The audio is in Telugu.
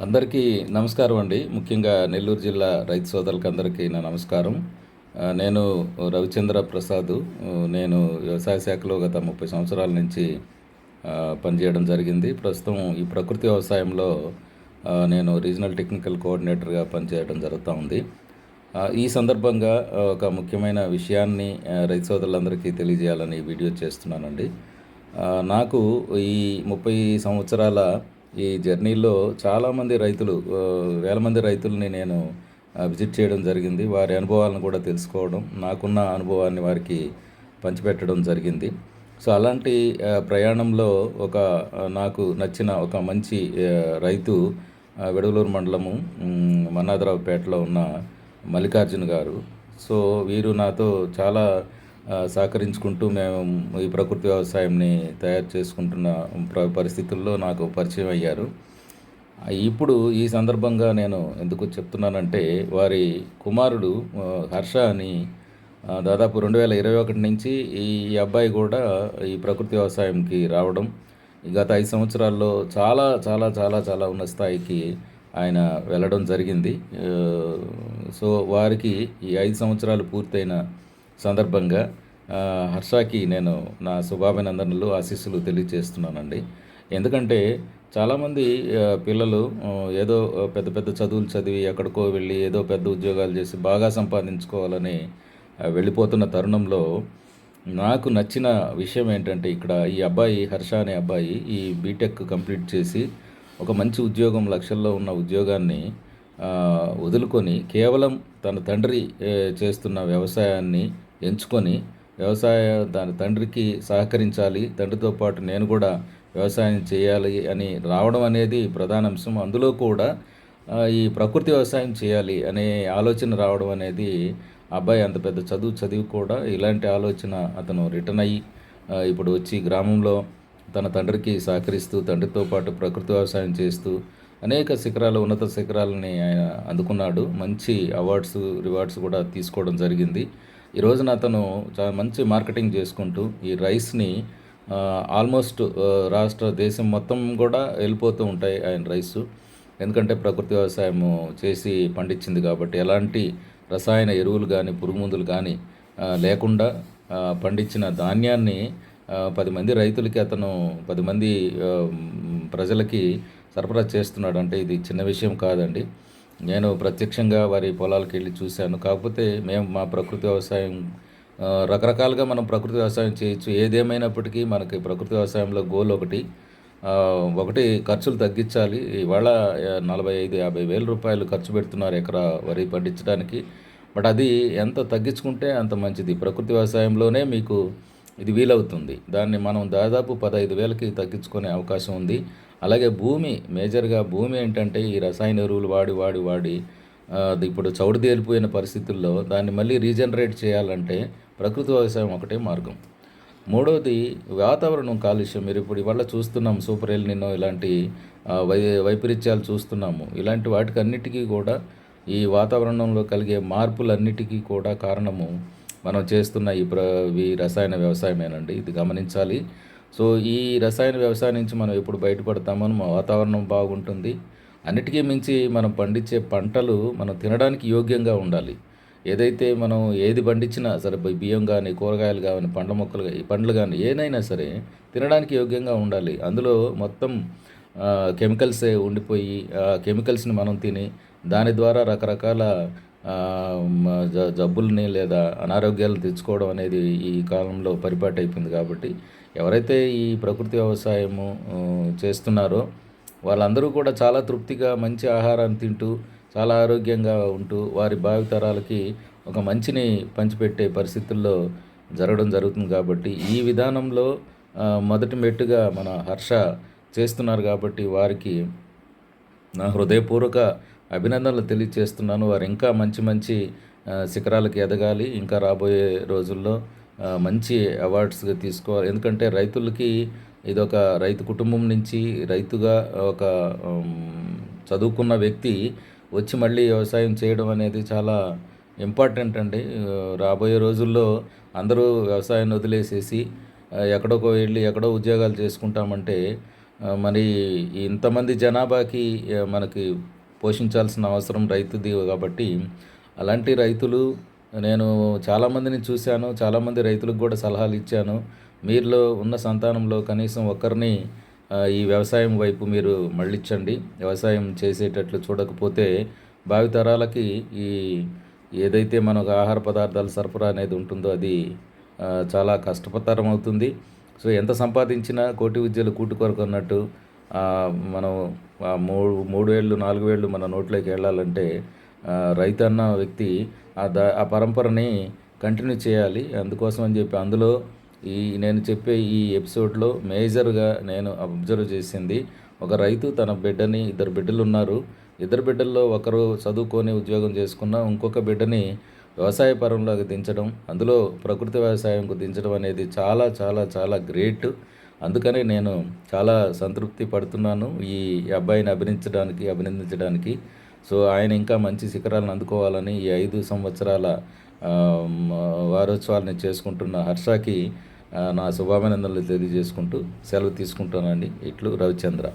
అందరికీ నమస్కారం అండి. ముఖ్యంగా నెల్లూరు జిల్లా రైతు సోదరులకు అందరికీ నా నమస్కారం. నేను రవిచంద్ర ప్రసాదు. నేను వ్యవసాయ శాఖలో గత 30 సంవత్సరాల నుంచి పనిచేయడం జరిగింది. ప్రస్తుతం ఈ ప్రకృతి వ్యవసాయంలో నేను రీజనల్ టెక్నికల్ కోఆర్డినేటర్‌గా పనిచేయడం జరుగుతా ఉంది. ఈ సందర్భంగా ఒక ముఖ్యమైన విషయాన్ని రైతు సోదరులందరికీ తెలియజేయాలని ఈ వీడియో చేస్తున్నానండి. నాకు ఈ 30 సంవత్సరాల ఈ జర్నీలో చాలామంది రైతులు, వేల మంది రైతుల్ని నేను విజిట్ చేయడం జరిగింది. వారి అనుభవాలను కూడా తెలుసుకోవడం, నాకున్న అనుభవాన్ని వారికి పంచిపెట్టడం జరిగింది. సో అలాంటి ప్రయాణంలో ఒక నాకు నచ్చిన ఒక మంచి రైతు విడవలూరు మండలము మన్నాదరావుపేటలో ఉన్న మల్లికార్జున గారు. సో వీరు నాతో చాలా సహకరించుకుంటూ మేము ఈ ప్రకృతి వ్యవసాయంని తయారు చేసుకుంటున్న పరిస్థితుల్లో నాకు పరిచయం అయ్యారు. ఇప్పుడు ఈ సందర్భంగా నేను ఎందుకు చెప్తున్నానంటే, వారి కుమారుడు హర్ష అని దాదాపు 2021 నుంచి ఈ అబ్బాయి కూడా ఈ ప్రకృతి వ్యవసాయంకి రావడం, గత 5 సంవత్సరాల్లో చాలా చాలా చాలా చాలా ఉన్నత స్థాయికి ఆయన వెళ్ళడం జరిగింది. సో వారికి ఈ 5 సంవత్సరాలు పూర్తయిన సందర్భంగా హర్షకి నేను నా శుభాభినందనలు, ఆశీస్సులు తెలియజేస్తున్నానండి. ఎందుకంటే చాలామంది పిల్లలు ఏదో పెద్ద పెద్ద చదువులు చదివి ఎక్కడికో వెళ్ళి ఏదో పెద్ద ఉద్యోగాలు చేసి బాగా సంపాదించుకోవాలని వెళ్ళిపోతున్న తరుణంలో నాకు నచ్చిన విషయం ఏంటంటే, ఇక్కడ ఈ అబ్బాయి హర్ష అనే అబ్బాయి ఈ బీటెక్ కంప్లీట్ చేసి ఒక మంచి ఉద్యోగం, లక్షల్లో ఉన్న ఉద్యోగాన్ని వదులుకొని కేవలం తన తండ్రి చేస్తున్న వ్యవసాయాన్ని ఎంచుకొని దాని తండ్రికి సహకరించాలి, తండ్రితో పాటు నేను కూడా వ్యవసాయం చేయాలి అని రావడం అనేది ప్రధాన అంశం. అందులో కూడా ఈ ప్రకృతి వ్యవసాయం చేయాలి అనే ఆలోచన రావడం అనేది, అబ్బాయి అంత పెద్ద చదివి కూడా ఇలాంటి ఆలోచన అతను రిటర్న్ అయ్యి ఇప్పుడు వచ్చి గ్రామంలో తన తండ్రికి సహకరిస్తూ, తండ్రితో పాటు ప్రకృతి వ్యవసాయం చేస్తూ అనేక శిఖరాలు, ఉన్నత శిఖరాలని ఆయన అందుకున్నాడు. మంచి అవార్డ్స్, రివార్డ్స్ కూడా తీసుకోవడం జరిగింది. ఈ రోజున అతను చాలా మంచి మార్కెటింగ్ చేసుకుంటూ ఈ రైస్ని ఆల్మోస్ట్ దేశం మొత్తం కూడా వెళ్ళిపోతూ ఉంటాయి ఆయన రైసు. ఎందుకంటే ప్రకృతి వ్యవసాయము చేసి పండించింది కాబట్టి, ఎలాంటి రసాయన ఎరువులు కానీ, పురుగుమందులు కానీ లేకుండా పండించిన ధాన్యాన్ని 10 మంది రైతులకి అతను 10 మంది ప్రజలకి సరఫరా చేస్తున్నాడు. అంటే ఇది చిన్న విషయం కాదండి. నేను ప్రత్యక్షంగా వారి పొలాలకు వెళ్ళి చూశాను. కాకపోతే మేము మా ప్రకృతి వ్యవసాయం రకరకాలుగా మనం ప్రకృతి వ్యవసాయం చేయొచ్చు. ఏదేమైనప్పటికీ మనకి ప్రకృతి వ్యవసాయంలో గోల్ ఒకటి ఖర్చులు తగ్గించాలి. ఇవాళ 45,000-50 వేల రూపాయలు ఖర్చు పెడుతున్నారు ఎకరా వరి పండించడానికి. బట్ అది ఎంత తగ్గించుకుంటే అంత మంచిది. ప్రకృతి వ్యవసాయంలోనే మీకు ఇది వీలవుతుంది. దాన్ని మనం దాదాపు 15,000కి తగ్గించుకునే అవకాశం ఉంది. అలాగే మేజర్గా భూమి ఏంటంటే, ఈ రసాయన ఎరువులు వాడి అది ఇప్పుడు చౌడుదేలిపోయిన పరిస్థితుల్లో దాన్ని మళ్ళీ రీజనరేట్ చేయాలంటే ప్రకృతి వ్యవసాయం ఒకటే మార్గం. మూడవది వాతావరణం కాలుష్యం. మీరు ఇప్పుడు ఇవాళ చూస్తున్నాం, సూపర్ ఎల్ నినో ఇలాంటి వైపరీత్యాలు చూస్తున్నాము. ఇలాంటి వాటికన్నిటికీ కూడా ఈ వాతావరణంలో కలిగే మార్పులన్నిటికీ కూడా కారణము మనం చేస్తున్న ఈ రసాయన వ్యవసాయమేనండి. ఇది గమనించాలి. సో ఈ రసాయన వ్యవసాయం నుంచి మనం ఎప్పుడు బయటపడతామో మన వాతావరణం బాగుంటుంది. అన్నిటికీ మించి మనం పండించే పంటలు మనం తినడానికి యోగ్యంగా ఉండాలి. ఏదైతే మనం ఏది పండించినా సరే, బియ్యం కానీ, కూరగాయలు కానీ, పండ్లు కానీ ఏదైనా సరే తినడానికి యోగ్యంగా ఉండాలి. అందులో మొత్తం కెమికల్సే ఉండిపోయి కెమికల్స్ని మనం తిని దాని ద్వారా రకరకాల జబ్బుల్ని లేదా అనారోగ్యాలను తెచ్చుకోవడం అనేది ఈ కాలంలో పరిపాటి అయిపోయింది. కాబట్టి ఎవరైతే ఈ ప్రకృతి వ్యవసాయము చేస్తున్నారో వాళ్ళందరూ కూడా చాలా తృప్తిగా మంచి ఆహారాన్ని తింటూ, చాలా ఆరోగ్యంగా ఉంటూ, వారి భావితరాలకి ఒక మంచిని పంచిపెట్టే పరిస్థితుల్లో జరగడం జరుగుతుంది. కాబట్టి ఈ విధానంలో మొదటి మెట్టుగా మన హర్ష చేస్తున్నారు. కాబట్టి వారికి నా హృదయపూర్వక అభినందనలు తెలియజేస్తున్నాను. వారు ఇంకా మంచి మంచి శిఖరాలకు ఎదగాలి. ఇంకా రాబోయే రోజుల్లో మంచి అవార్డ్స్గా తీసుకోవాలి. ఎందుకంటే రైతులకి ఇదొక రైతు కుటుంబం నుంచి రైతుగా ఒక చదువుకున్న వ్యక్తి వచ్చి మళ్ళీ వ్యవసాయం చేయడం అనేది చాలా ఇంపార్టెంట్ అండి. రాబోయే రోజుల్లో అందరూ వ్యవసాయాన్ని వదిలేసేసి ఎక్కడో వెళ్ళి ఎక్కడో ఉద్యోగాలు చేసుకుంటామంటే మరి ఇంతమంది జనాభాకి మనకి పోషించాల్సిన అవసరం రైతుది కాబట్టి, అలాంటి రైతులు నేను చాలామందిని చూశాను. చాలామంది రైతులకు గూడా సలహాలిచ్చాను. మీలో ఉన్న సంతానంలో కనీసం ఒకరిని ఈ వ్యవసాయం వైపు మీరు మళ్ళించండి. వ్యవసాయం చేసేటట్లు చూడకపోతే భావితరాలకి ఈ ఏదైతే మనకు ఆహార పదార్థాల సరఫరా అనేది ఉంటుందో అది చాలా కష్టతరం అవుతుంది. సో, ఎంత సంపాదించినా కోటి విద్యలు కూటి కొరకన్నట్టు మనం 3 వేళ్ళు, 4 వేళ్ళు మన నోట్లోకి వెళ్ళాలంటే రైతన్న వ్యక్తి ఆ పరంపరని కంటిన్యూ చేయాలి. అందుకోసం అని చెప్పి అందులో నేను చెప్పే ఈ ఎపిసోడ్‌లో మేజర్‌గా నేను అబ్జర్వ్ చేసింది, ఒక రైతు తన బిడ్డని, ఇద్దరు బిడ్డలున్నారు. ఇద్దరు బిడ్డల్లో ఒకరు చదువుకొని ఉద్యోగం చేసుకున్న, ఇంకొక బిడ్డని వ్యవసాయ పరంలోకి దించడం, అందులో ప్రకృతి వ్యవసాయంకు దించడం అనేది చాలా చాలా చాలా గ్రేట్. అందుకని నేను చాలా సంతృప్తి పడుతున్నాను ఈ అబ్బాయిని అభినందించడానికి. సో, ఆయన ఇంకా మంచి శిఖరాలను అందుకోవాలని ఈ 5 సంవత్సరాల వారోత్సవాలని చేసుకుంటున్న హర్షకి నా శుభాభినందనలు తెలియజేసుకుంటూ సెలవు తీసుకుంటానండి. ఇట్లు రవిచంద్ర.